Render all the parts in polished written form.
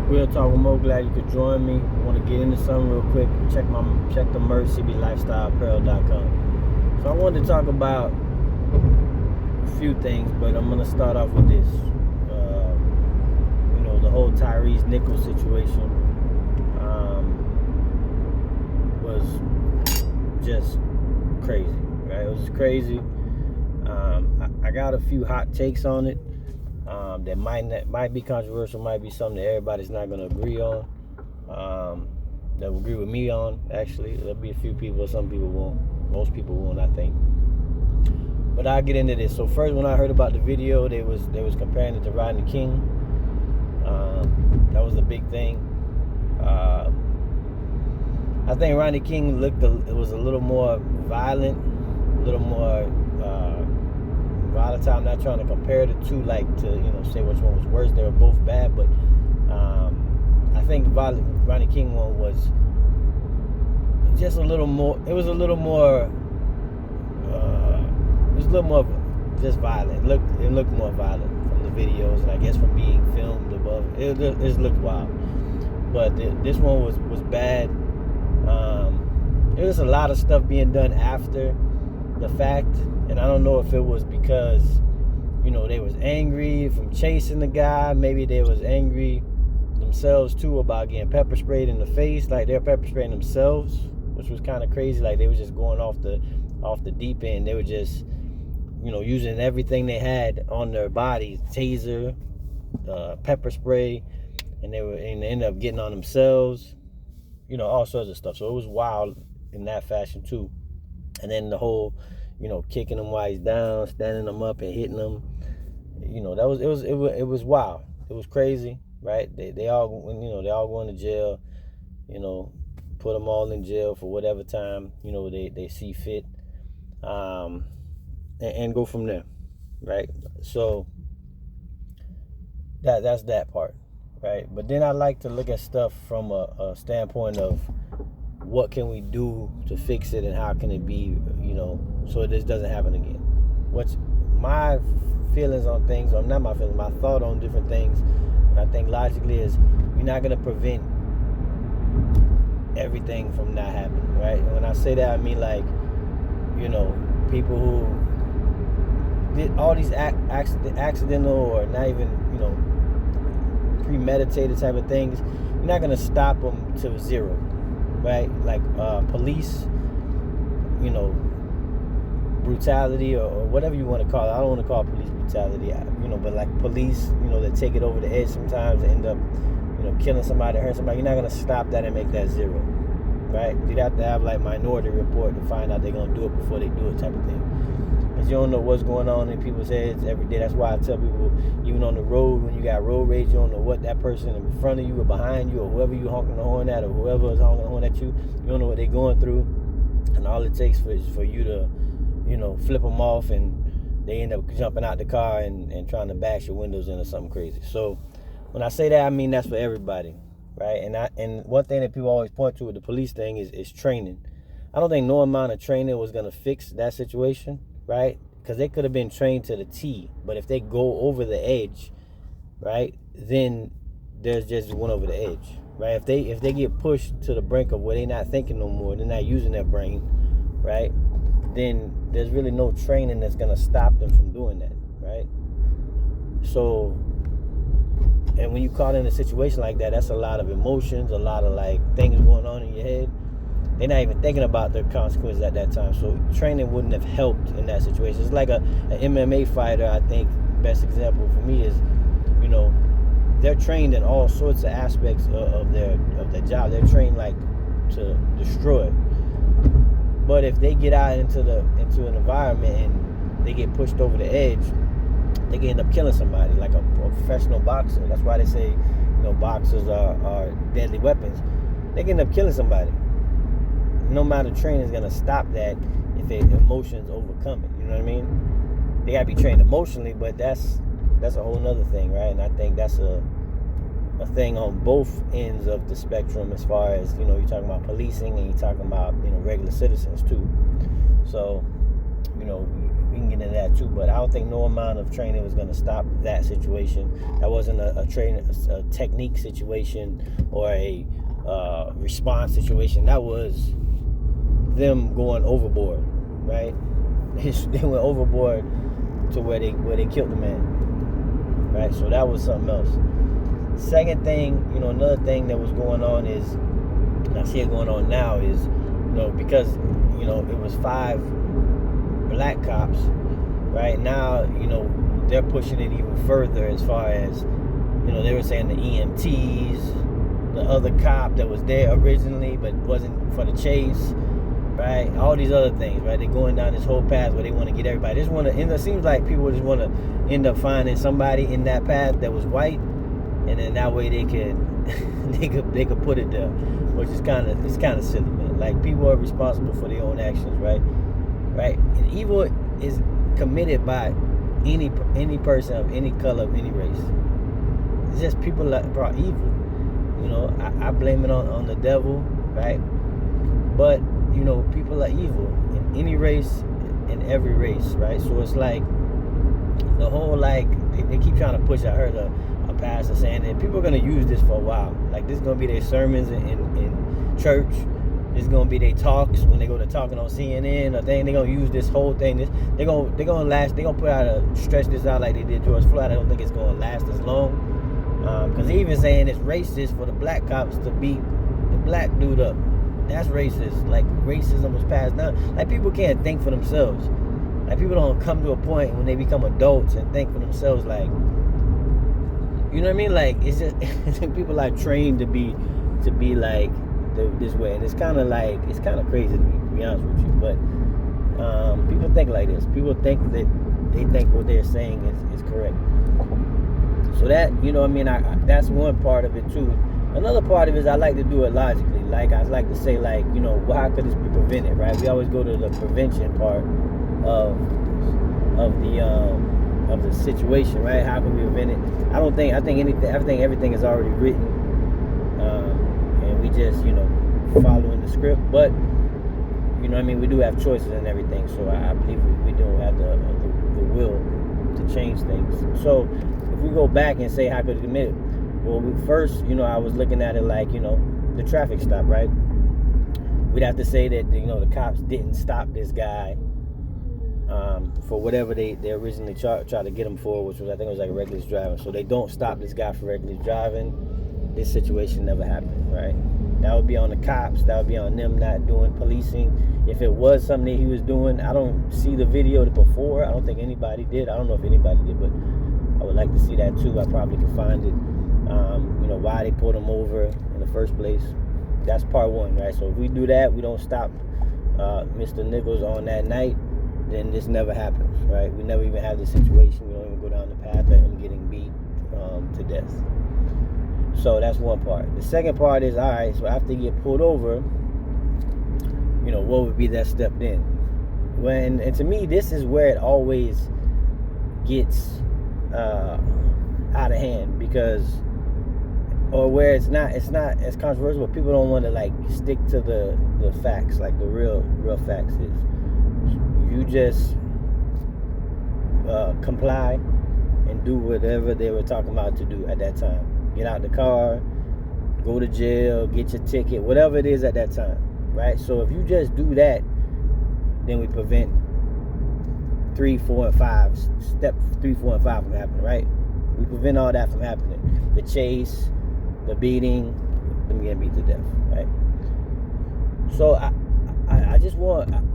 Real Talk with Mo, glad you could join me. I want to get into something real quick. Check the merch, cblifestyleapparel.com. So I wanted to talk about a few things, but I'm going to start off with this. The whole Tyree Nichols situation was just crazy, right? It was crazy. I got a few hot takes on it. That might be controversial, might be something that everybody's not going to agree on. That will agree with me on, actually. There'll be a few people, some people won't. Most people won't, I think. But I'll get into this. So first, when I heard about the video, they was comparing it to Rodney King. That was a big thing. I think Rodney King was a little more violent, a little more volatile. I'm not trying to compare the two, to say which one was worse. They were both bad, but I think the Rodney King one was just a little more. It was a little more. Just violent. It looked more violent from the videos, and I guess from being filmed above. It looked wild. But this one was bad. There was a lot of stuff being done after the fact, and I don't know if it was because they was angry from chasing the guy. Maybe they was angry themselves too about getting pepper sprayed in the face. Like, they're pepper spraying themselves, which was kind of crazy. Like, they were just going off the deep end. They were just using everything they had on their bodies, taser, pepper spray, and they ended up getting on themselves, all sorts of stuff. So it was wild in that fashion too. And then the whole, kicking him while he's down, standing him up and hitting him, it was wild. It was crazy, right? They all going to jail, put them all in jail for whatever time, they see fit, and go from there, right? So that's that part, right? But then I like to look at stuff from a standpoint of what can we do to fix it, and how can it be, so this doesn't happen again. What's my feelings on things, or not my feelings, my thought on different things, and I think logically is, you're not going to prevent everything from not happening, right? And when I say that, I mean, people who did all these accidental or not even, premeditated type of things, you're not going to stop them to zero, right? Like police, brutality or whatever you want to call it. I don't want to call it police brutality, but like police, that take it over the edge sometimes and end up, killing somebody, hurting somebody. You're not going to stop that and make that zero, right? You'd have to have Minority Report to find out they're going to do it before they do it type of thing. Because you don't know what's going on in people's heads every day. That's why I tell people, even on the road, when you got road rage, you don't know what that person in front of you or behind you or whoever you honking the horn at or whoever is honking the horn at you, you don't know what they're going through. And all it takes is for you to, flip them off, and they end up jumping out the car and trying to bash your windows in or something crazy. So when I say that, I mean that's for everybody, right? And one thing that people always point to with the police thing is training. I don't think no amount of training was going to fix that situation, right? Because they could have been trained to the T, but if they go over the edge, right, then there's just one over the edge, right? If they get pushed to the brink of where they're not thinking no more, they're not using their brain, right, then there's really no training that's going to stop them from doing that, right? So, and when you caught in a situation like that, that's a lot of emotions, a lot of things going on in your head. They're not even thinking about the consequences at that time. So training wouldn't have helped in that situation. It's like an MMA fighter. I think best example for me is, they're trained in all sorts of aspects of their job. They're trained to destroy. But if they get out into an environment and they get pushed over the edge, they can end up killing somebody, like a professional boxer. That's why they say, boxers are deadly weapons. They can end up killing somebody. No amount of training is going to stop that if emotions overcome it. You know what I mean? They got to be trained emotionally, but that's a whole nother thing, right? And I think that's a thing on both ends of the spectrum, as far as, you're talking about policing and you're talking about, regular citizens too. So, we can get into that too, but I don't think no amount of training was going to stop that situation. That wasn't a technique situation or a response situation. That was them going overboard, right? They went overboard to where they killed the man, right? So that was something else. Second thing, another thing that was going on is, and I see it going on now, is, because, it was 5 black cops, right? Now, they're pushing it even further as far as, they were saying the EMTs, the other cop that was there originally but wasn't for the chase, right? All these other things, right? They're going down this whole path where they want to get everybody. They just want to, and it seems like people just want to end up finding somebody in that path that was white, and then that way they could they could put it there, which is kind of silly, man. Like, people are responsible for their own actions, right? And evil is committed by any person of any color, of any race. It's just people that brought evil. I blame it on the devil, right? But people are evil in any race, in every race, right? So it's like the whole, like, they keep trying to push. I heard a pastor saying that people are going to use this for a while. Like, this is going to be their sermons in church. This is going to be their talks when they go to talking on CNN or thing. They're going to use this whole thing. They're going to put out stretch this out like they did George Floyd. I don't think it's going to last as long. Because they even saying it's racist for the black cops to beat the black dude up. That's racist. Like, racism was passed down. Like, people can't think for themselves. Like, people don't come to a point when they become adults and think for themselves, like, you know what I mean? Like, it's just people are trained to be like this way, and it's kind of crazy to be honest with you. But people think like this. People think that they think what they're saying is correct. So that, that's one part of it too. Another part of it is I like to do it logically. Like, I like to say, like, well, how could this be prevented, right? We always go to the prevention part of the situation, right? How can we prevent it? I think everything is already written, and we just, following the script. But, we do have choices and everything. So I believe we do have the will to change things. So if we go back and say how could it commit it? Well, first, I was looking at it like, the traffic stop, right? We'd have to say that, the cops didn't stop this guy for whatever they originally tried to get him for, which was, I think it was like reckless driving. So they don't stop this guy for reckless driving. This situation never happened, right? That would be on the cops. That would be on them not doing policing. If it was something that he was doing, I don't see the video before. I don't think anybody did. I don't know if anybody did, but I would like to see that too. I probably could find it. Why they pulled him over in the first place. That's part one, right? So if we do that, we don't stop Mr. Nichols on that night, then this never happens, right? We never even have this situation. We don't even go down the path of him getting beat to death. So that's one part. The second part is, all right, so after you get pulled over, what would be that step then? And to me, this is where it always gets out of hand, because, or where it's not as controversial, but people don't want to, like, stick to the facts, like the real facts is you just comply and do whatever they were talking about to do at that time. Get out the car, go to jail, get your ticket, whatever it is at that time, right? So if you just do that, then we prevent 3, 4, and 5, step 3, 4, and 5 from happening, right? We prevent all that from happening. The chase, the beating, them getting beat to death, right? So I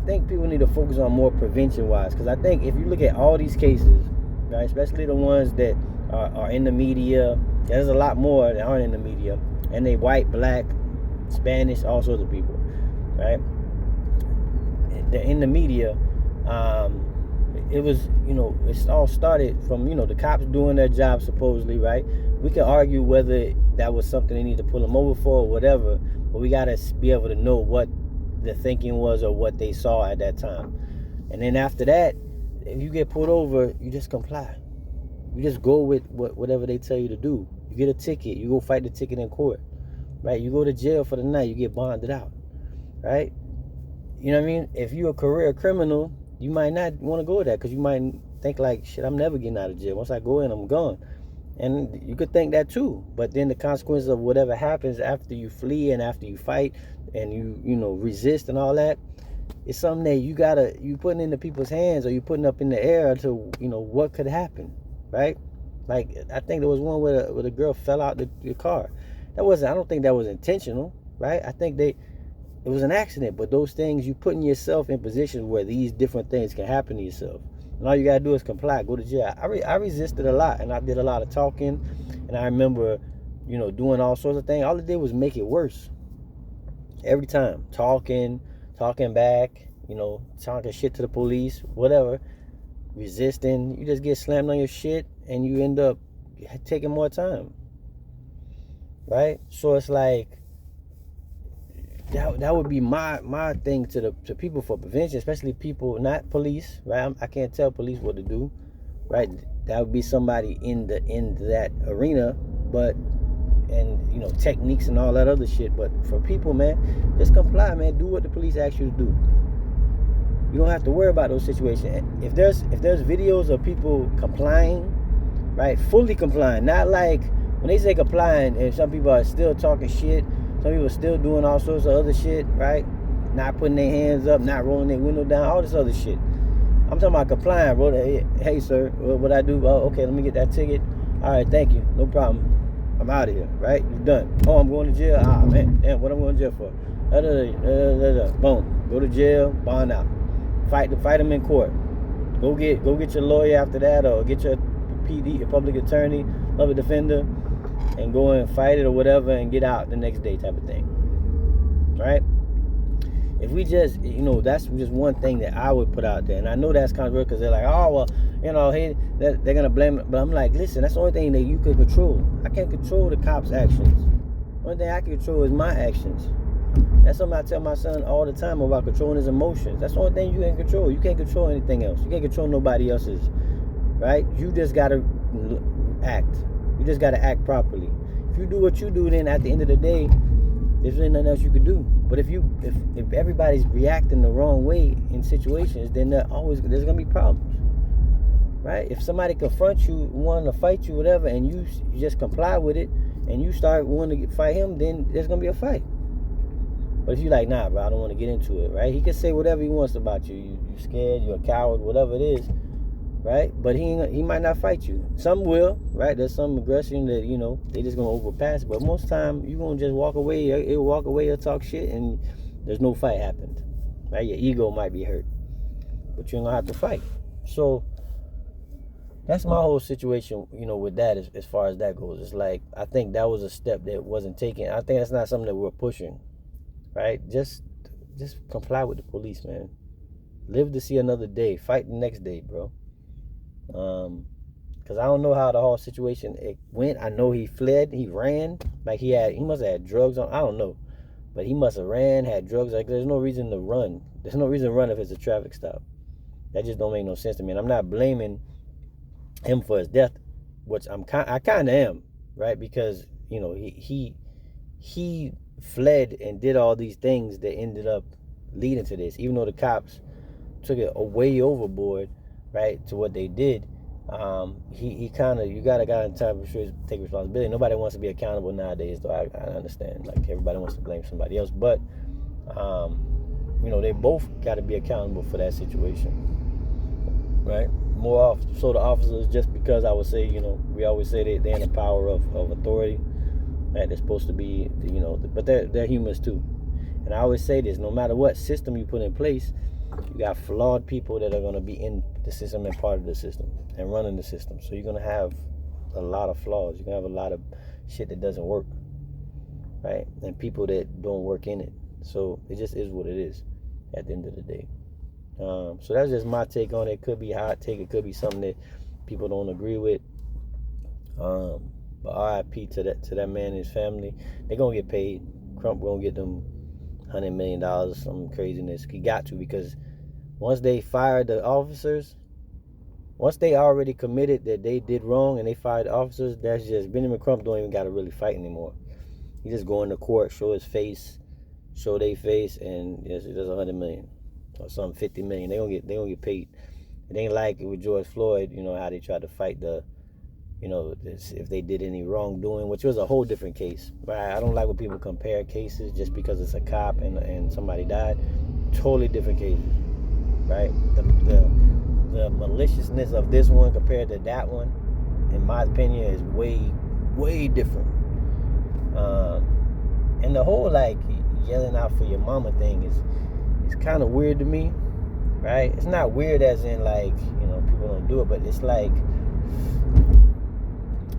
think people need to focus on more prevention-wise, because I think if you look at all these cases, right, especially the ones that are in the media, there's a lot more that aren't in the media, and they white, black, Spanish, all sorts of people, right? They're in the media. It was, it all started from, the cops doing their job supposedly, right? We can argue whether that was something they need to pull them over for or whatever, but we got to be able to know what the thinking was or what they saw at that time. And then after that, if you get pulled over, you just comply. You just go with whatever they tell you to do. You get a ticket, you go fight the ticket in court, right? You go to jail for the night, you get bonded out, right? You know what I mean? If you're a career criminal, you might not want to go with that because you might think like, shit, I'm never getting out of jail. Once I go in, I'm gone. And you could think that too. But then the consequences of whatever happens after you flee and after you fight and you resist and all that, it's something that you putting into people's hands, or you putting up in the air to what could happen, right? Like, I think there was one where the girl fell out the car. I don't think that was intentional, right? I think it was an accident. But those things, you putting yourself in positions where these different things can happen to yourself. And all you gotta do is comply, go to jail. I resisted a lot, and I did a lot of talking, and I remember, doing all sorts of things. All it did was make it worse. Every time, talking back, talking shit to the police, whatever, resisting. You just get slammed on your shit, and you end up taking more time, right? So it's like, that would be my thing to people for prevention, especially people, not police, right? I can't tell police what to do, right? That would be somebody in that arena, but techniques and all that other shit. But for people, man, just comply, man. Do what the police ask you to do. You don't have to worry about those situations. If there's videos of people complying, right, fully complying, not like when they say complying and some people are still talking shit, some people are still doing all sorts of other shit, right? Not putting their hands up, not rolling their window down, all this other shit. I'm talking about complying. Hey, sir, what I do? Oh, okay, let me get that ticket. All right, thank you. No problem. I'm out of here, right? You're done. Oh, I'm going to jail? Ah, man, damn, what I'm going to jail for? Boom. Go to jail, bond out. Fight them in court. Go get your lawyer after that, or get your PD, your public attorney, public defender, and go and fight it or whatever, and get out the next day, type of thing, right? If we just, that's just one thing that I would put out there. And I know that's controversial because they're like, oh, well, hey, they're going to blame it. But I'm like, listen, that's the only thing that you can control. I can't control the cops' actions. The only thing I can control is my actions. That's something I tell my son all the time about controlling his emotions. That's the only thing you can control. You can't control anything else. You can't control nobody else's, right? You just got to act. You just got to act properly. If you do what you do, then at the end of the day, there's really nothing else you could do. But if everybody's reacting the wrong way in situations, then there's gonna be problems, right? If somebody confronts you, wanting to fight you, whatever, and you just comply with it, and you start wanting to fight him, then there's gonna be a fight. But if you're like, nah, bro, I don't want to get into it, right? He can say whatever he wants about you. You're scared, you're a coward, whatever it is, right? But he might not fight you. Some will, right? There's some aggression that, they just going to overpass. But most time, you're going to just walk away. He'll walk away or talk shit, and there's no fight happened, right? Your ego might be hurt, but you're going to have to fight. So that's my whole situation, with that as far as that goes. It's like, I think that was a step that wasn't taken. I think that's not something that we're pushing, right? Just comply with the police, man. Live to see another day. Fight the next day, bro. Because I don't know how the whole situation went. I know he fled, he ran, like he must have had drugs on. I don't know, but he must have ran, had drugs. Like, there's no reason to run. There's no reason to run if it's a traffic stop. That just don't make no sense to me. And I'm not blaming him for his death, which I kind of am, right? Because he fled and did all these things that ended up leading to this. Even though the cops took it way overboard, right, to what they did, he kind of, you gotta take responsibility. Nobody wants to be accountable nowadays, though. I understand, like, everybody wants to blame somebody else, but they both got to be accountable for that situation, right? More so the officers, just because I would say, we always say they're in the power of authority, right? They're supposed to be, but they're humans too. And I always say this: no matter what system you put in place, you got flawed people that are going to be in the system and part of the system and running the system. So you're going to have a lot of flaws. You're going to have a lot of shit that doesn't work, right? And people that don't work in it. So it just is what it is at the end of the day. So that's just my take on it. It could be a hot take. It could be something that people don't agree with. But RIP to that man and his family. They're going to get paid. Crump going to get them $100 million or some craziness. He got to, because once they fired the officers, once they already committed that they did wrong and they fired the officers, that's just, Benjamin Crump don't even got to really fight anymore. He just go into court, show his face, show their face, and yes, there's $100 million. or some 50 million. They gonna get paid. It ain't like with George Floyd, how they tried to fight if they did any wrongdoing, which was a whole different case. Right? I don't like when people compare cases just because it's a cop and somebody died. Totally different cases, right? The maliciousness of this one compared to that one, in my opinion, is way different. And the whole yelling out for your mama thing is kind of weird to me, right? It's not weird as in people don't do it, but it's like,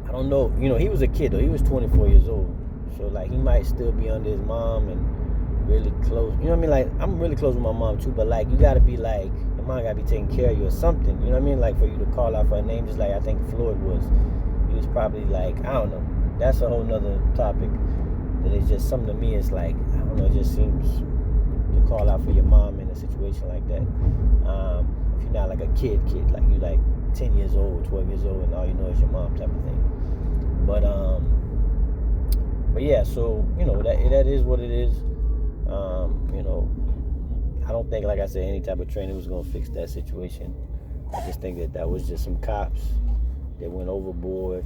I don't know. He was a kid though. He was 24 years old, so he might still be under his mom and really close. You know what I mean? Like, I'm really close with my mom too, but you gotta be your mom gotta be taking care of you or something. You know what I mean? For you to call out for her name, just like I think Floyd was. He was probably I don't know. That's a whole nother topic. That is just something to me. It's I don't know. It just seems to call out for your mom in a situation like that. If you're not a kid, you 10 years old, 12 years old, and all you know is your mom type of thing. But yeah, so that is what it is. I don't think, like I said, any type of training was gonna fix that situation. I just think that was just some cops that went overboard.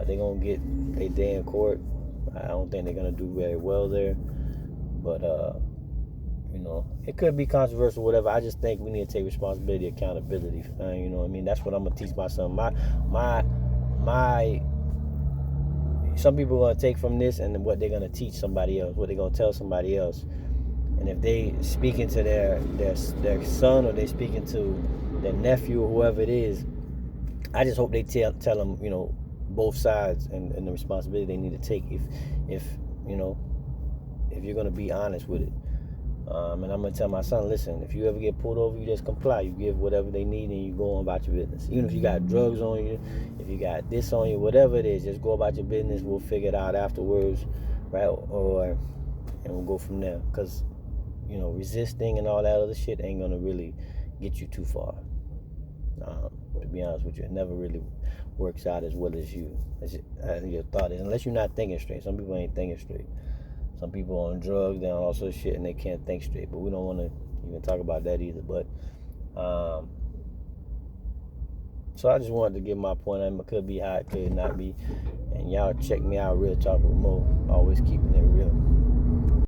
They're gonna get their day in court. I don't think they're gonna do very well there, but it could be controversial, whatever. I just think we need to take responsibility, accountability. You know what I mean? That's what I'm gonna teach my son. My some people are gonna take from this and what they're gonna teach somebody else, what they're gonna tell somebody else. And if they speaking to their son, or they speaking to their nephew, or whoever it is, I just hope they tell them, both sides and the responsibility they need to take if you're going to be honest with it. And I'm going to tell my son, listen, if you ever get pulled over, you just comply. You give whatever they need and you go on about your business. Even if you got drugs on you, if you got this on you, whatever it is, just go about your business. We'll figure it out afterwards, right? And we'll go from there. Because, resisting and all that other shit ain't going to really get you too far. To be honest with you, it never really works out as well as your thought is, unless you're not thinking straight. Some people ain't thinking straight. Some people on drugs, they're on all sorts of shit, and they can't think straight. But we don't want to even talk about that either. But so I just wanted to give my point. It could be hot, could not be. And y'all check me out, Real Talk with Mo. Always keeping it real.